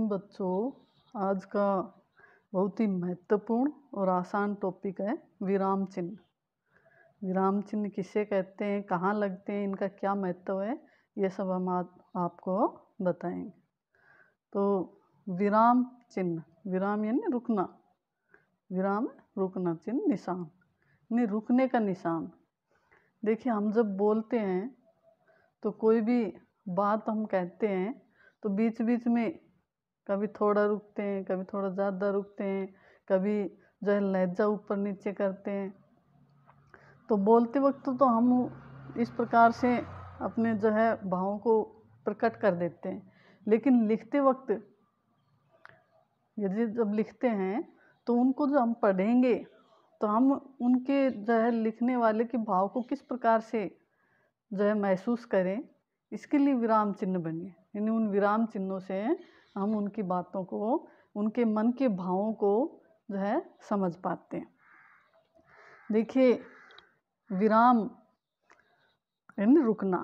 बच्चों, आज का बहुत ही महत्वपूर्ण और आसान टॉपिक है विराम चिन्ह। विराम चिन्ह किसे कहते हैं, कहाँ लगते हैं, इनका क्या महत्व है, ये सब हम आपको बताएंगे। तो विराम चिन्ह, विराम यानी रुकना, विराम रुकना, चिन्ह निशान यानी रुकने का निशान। देखिए, हम जब बोलते हैं तो कोई भी बात हम कहते हैं तो बीच बीच में कभी थोड़ा रुकते हैं, कभी थोड़ा ज़्यादा रुकते हैं, कभी जो है लहजा ऊपर नीचे करते हैं। तो बोलते वक्त तो हम इस प्रकार से अपने जो है भावों को प्रकट कर देते हैं, लेकिन लिखते वक्त यदि जब लिखते हैं तो उनको जो हम पढ़ेंगे तो हम उनके जो है लिखने वाले के भाव को किस प्रकार से जो है महसूस करें, इसके लिए विराम चिन्ह बने। यानी उन विराम चिन्हों से हम उनकी बातों को, उनके मन के भावों को जो है समझ पाते हैं। देखिए, विराम यानी रुकना।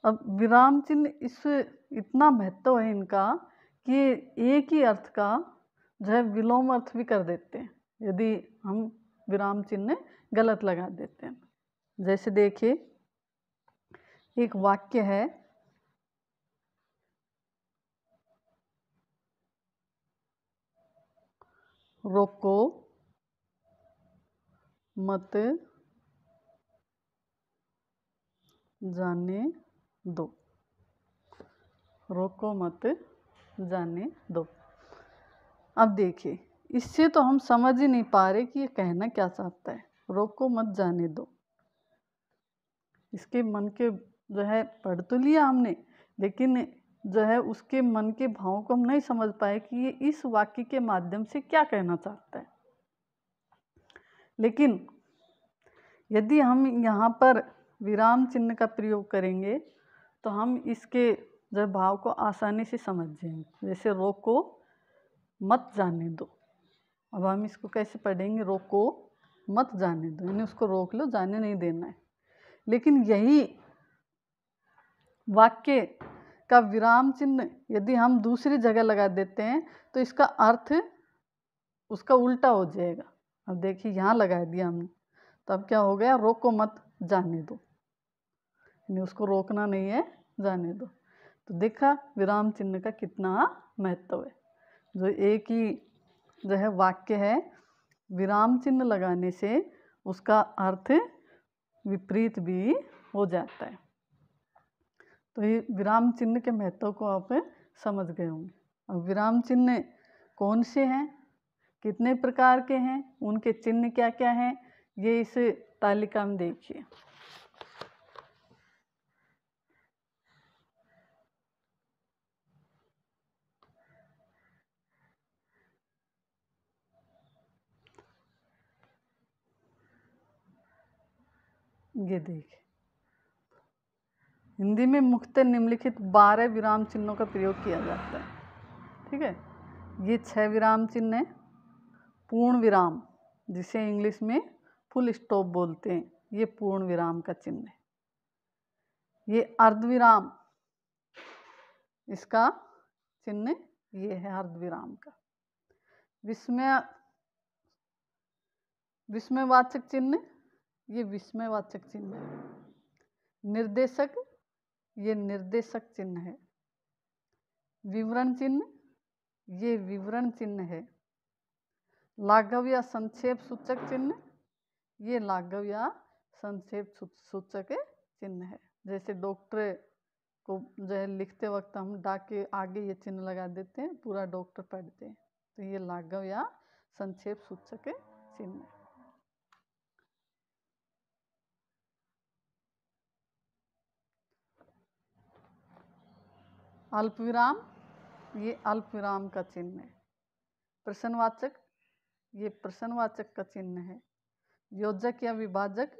अब विराम चिन्ह इस इतना महत्व है इनका कि एक ही अर्थ का जो है विलोम अर्थ भी कर देते हैं यदि हम विराम चिन्ह गलत लगा देते हैं। जैसे देखिए, एक वाक्य है, रोको मत जाने दो, रोको मत जाने दो। अब देखिए, इससे तो हम समझ ही नहीं पा रहे कि ये कहना क्या चाहता है। रोको मत जाने दो, इसके मन के जो है पढ़ तो लिया हमने, लेकिन जो है उसके मन के भावों को हम नहीं समझ पाए कि ये इस वाक्य के माध्यम से क्या कहना चाहता है। लेकिन यदि हम यहाँ पर विराम चिन्ह का प्रयोग करेंगे तो हम इसके जो भाव को आसानी से समझ जाएंगे। जैसे रोको मत जाने दो, अब हम इसको कैसे पढ़ेंगे? रोको मत जाने दो, यानी उसको रोक लो, जाने नहीं देना है। लेकिन यही वाक्य का विराम चिन्ह यदि हम दूसरी जगह लगा देते हैं तो इसका अर्थ उसका उल्टा हो जाएगा। अब देखिए, यहाँ लगा दिया हमने, तो अब क्या हो गया? रोको मत जाने दो, यानी उसको रोकना नहीं है, जाने दो। तो देखा विराम चिन्ह का कितना महत्व है। जो एक ही जो है वाक्य है, विराम चिन्ह लगाने से उसका अर्थ विपरीत भी हो जाता है। तो ये विराम चिन्ह के महत्व को आप समझ गए होंगे। अब विराम चिन्ह कौन से हैं, कितने प्रकार के हैं, उनके चिन्ह क्या क्या हैं, ये इस तालिका में देखिए। ये देखिए, हिंदी में मुख्यतः निम्नलिखित 12 विराम चिन्हों का प्रयोग किया जाता है। ठीक है, ये 6 विराम चिन्ह है। पूर्ण विराम, जिसे इंग्लिश में फुल स्टॉप बोलते हैं, ये पूर्ण विराम का चिन्ह है। ये अर्धविराम, इसका चिन्ह ये है अर्धविराम का। विस्मयवाचक चिन्ह, ये विस्मयवाचक चिन्ह है। निर्देशक, ये निर्देशक चिन्ह है। विवरण चिन्ह, ये विवरण चिन्ह है। लाघव या संक्षेप सूचक चिन्ह, ये लाघव या संक्षेप सूचक चिन्ह है। जैसे डॉक्टर को जो है लिखते वक्त हम डा के आगे ये चिन्ह लगा देते हैं, पूरा डॉक्टर पढ़ते हैं, तो ये लाघव या संक्षेप सूचक चिन्ह है। अल्पविराम, ये अल्पविराम का चिन्ह है। प्रश्नवाचक, ये प्रश्नवाचक का चिन्ह है। योजक या विभाजक,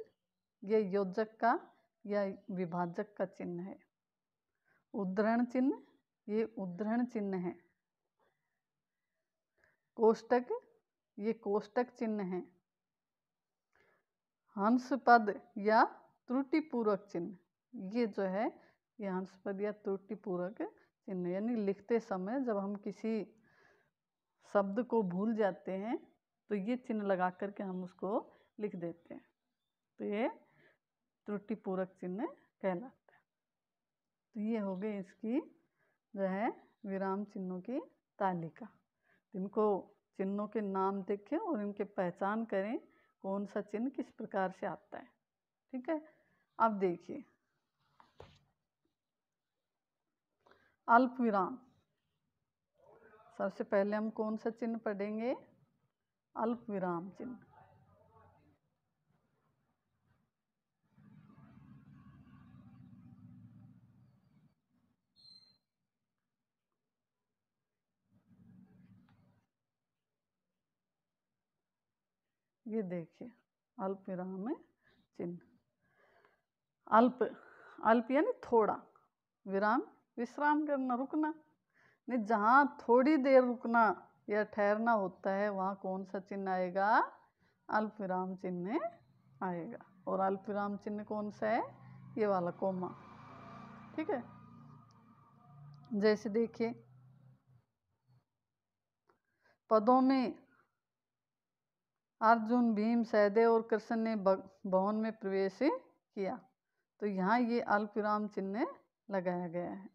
ये योजक का या विभाजक का चिन्ह है। उद्धरण चिन्ह, ये उद्धरण चिन्ह है। कोष्टक, ये कोष्टक चिन्ह है। हंस पद या त्रुटिपूर्वक चिन्ह, ये जो है ये हंस पद या त्रुटिपूर्वक चिन्ह, यानी लिखते समय जब हम किसी शब्द को भूल जाते हैं तो ये चिन्ह लगा करके हम उसको लिख देते हैं, तो ये त्रुटिपूरक चिन्ह कहलाता है। तो ये हो गई इसकी जो है विराम चिन्हों की तालिका। इनको चिन्हों के नाम देखें और इनके पहचान करें कौन सा चिन्ह किस प्रकार से आता है। ठीक है, अब देखिए अल्प विराम। सबसे पहले हम कौन सा चिन्ह पढ़ेंगे? अल्प विराम चिन्ह। ये देखिए अल्प विराम चिन्ह। अल्प, अल्प यानी थोड़ा, विराम विश्राम करना, रुकना, नहीं जहाँ थोड़ी देर रुकना या ठहरना होता है वहाँ कौन सा चिन्ह आएगा? अल्प विराम चिन्ह आएगा। और अल्प विराम चिन्ह कौन सा है? ये वाला कोमा। ठीक है, जैसे देखिए पदों में अर्जुन, भीम, सहदेव और कृष्ण ने भवन में प्रवेश किया, तो यहाँ ये अल्प विराम चिन्ह लगाया गया है।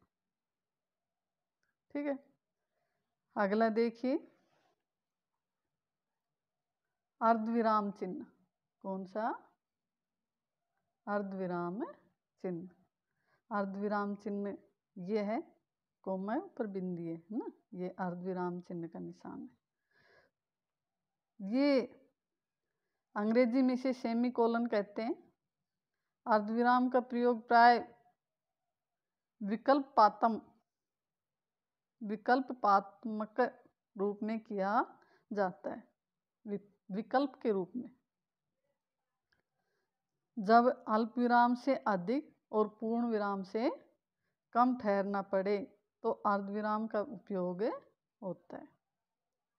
ठीक है, अगला देखिए अर्धविराम चिन्ह। कौन सा? अर्धविराम चिन्ह। अर्धविराम चिन्ह ये है, कोमा ऊपर बिंदी है ना, ये अर्धविराम चिन्ह का निशान है। ये अंग्रेजी में इसे सेमी कोलन कहते हैं। अर्धविराम का प्रयोग प्राय विकल्पात्मक रूप में किया जाता है, विकल्प के रूप में। जब अल्प विराम से अधिक और पूर्ण विराम से कम ठहरना पड़े तो अर्धविराम का उपयोग होता है।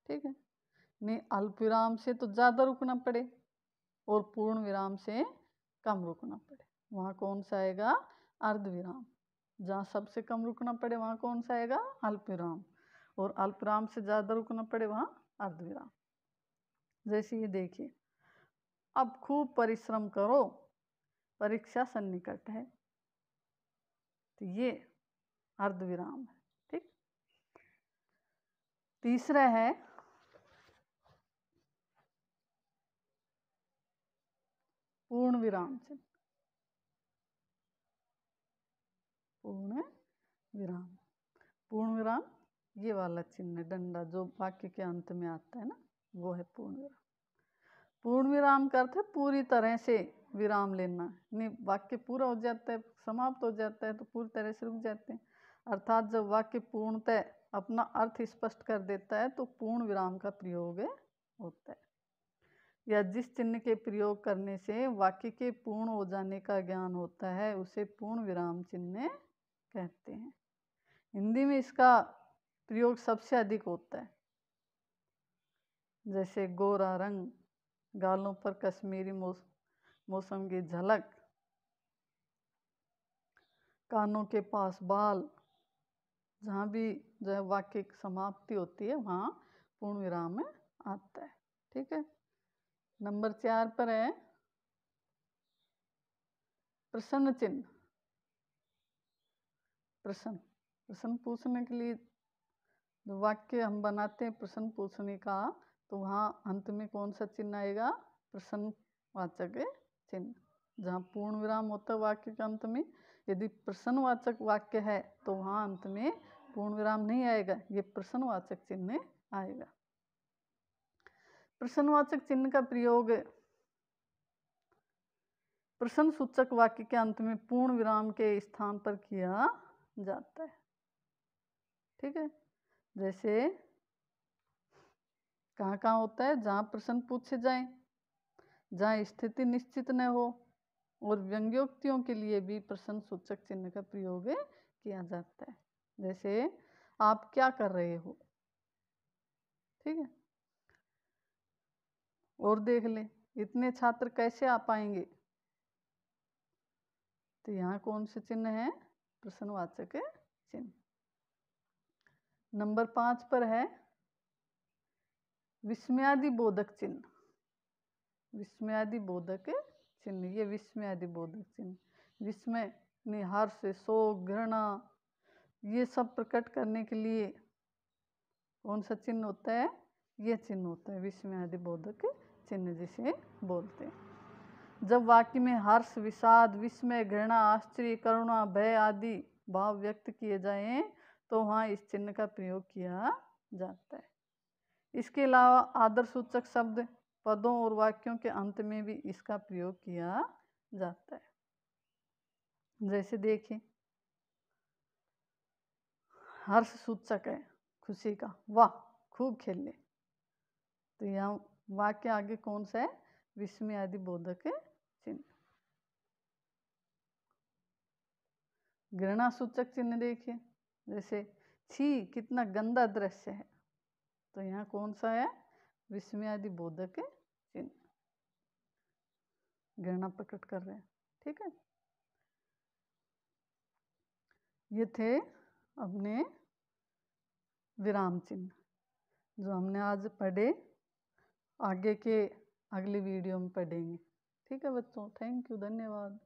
ठीक है, नहीं अल्प विराम से तो ज़्यादा रुकना पड़े और पूर्ण विराम से कम रुकना पड़े, वहाँ कौन सा आएगा? अर्धविराम। जहाँ सबसे कम रुकना पड़े वहाँ कौन सा आएगा? अल्प विराम। और अल्प विराम से ज़्यादा रुकना पड़े वहाँ अर्धविराम। जैसे ये देखिए, अब खूब परिश्रम करो, परीक्षा सन्निकट है, तो ये अर्धविराम है। ठीक, तीसरा है पूर्ण विराम चिन्ह। पूर्ण विराम, पूर्ण विराम ये वाला चिन्ह, डंडा जो वाक्य के अंत में आता है ना, वो है पूर्ण विराम। पूर्ण विराम का अर्थ है पूरी तरह से विराम लेना, नहीं वाक्य पूरा हो जाता है, समाप्त हो जाता है तो पूरी तरह से रुक जाते हैं। अर्थात जब वाक्य पूर्णतः अपना अर्थ स्पष्ट कर देता है तो पूर्ण विराम का प्रयोग होता है, या जिस चिन्ह के प्रयोग करने से वाक्य के पूर्ण हो जाने का ज्ञान होता है उसे पूर्ण विराम चिन्ह कहते हैं। हिंदी में इसका प्रयोग सबसे अधिक होता है, जैसे गोरा रंग, गालों पर कश्मीरी मौसम की झलक, कानों के पास बाल। जहाँ भी जो है वाक्य की समाप्ति होती है वहाँ पूर्ण विराम में आता है। ठीक है, नंबर 4 पर है प्रश्न चिन्ह। प्रश्न पूछने के लिए जो वाक्य हम बनाते हैं प्रश्न पूछने का, तो वहाँ अंत में कौन सा चिन्ह आएगा? प्रश्नवाचक चिन्ह। जहाँ पूर्ण विराम होता है वाक्य के अंत में, यदि प्रश्नवाचक वाक्य है तो वहाँ अंत में पूर्ण विराम नहीं आएगा, ये प्रश्नवाचक चिन्ह आएगा। प्रश्नवाचक चिन्ह का प्रयोग प्रश्न सूचक वाक्य के अंत में पूर्ण विराम के स्थान पर किया जाता है। ठीक है, जैसे कहाँ कहाँ होता है? जहाँ प्रश्न पूछे जाएं, जहाँ स्थिति निश्चित न हो, और व्यंग्योक्तियों के लिए भी प्रश्न सूचक चिन्ह का प्रयोग किया जाता है। जैसे आप क्या कर रहे हो? ठीक है, और देख ले इतने छात्र कैसे आ पाएंगे, तो यहाँ कौन से चिन्ह है? प्रश्नवाचक चिन्ह। नंबर 5 पर है विस्मयादि बोधक चिन्ह। विस्मयादि बोधक चिन्ह, ये विस्मयादि बोधक चिन्ह, विस्मय में हर्ष, शोक, घृणा, ये सब प्रकट करने के लिए कौन सा चिन्ह होता है? ये चिन्ह होता है विस्मयादि बोधक चिन्ह, जिसे बोलते हैं। जब वाक्य में हर्ष, विषाद, विस्मय, घृणा, आश्चर्य, करुणा, भय आदि भाव व्यक्त किए जाएं तो वहाँ इस चिन्ह का प्रयोग किया जाता है। इसके अलावा आदर सूचक शब्द, पदों और वाक्यों के अंत में भी इसका प्रयोग किया जाता है। जैसे देखिए, हर्ष सूचक है खुशी का, वाह खूब खेले, तो यहाँ वाक्य आगे कौन सा है? विस्मयादि बोधक चिन्ह। घृणा सूचक चिन्ह देखिए, जैसे छी कितना गंदा दृश्य है, तो यहाँ कौन सा है? विस्मयादि बोधक चिन्ह, घृणा प्रकट कर रहे हैं। ठीक है, ये थे अपने विराम चिन्ह जो हमने आज पढ़े, आगे के अगले वीडियो में पढ़ेंगे। ठीक है बच्चों, थैंक यू, धन्यवाद।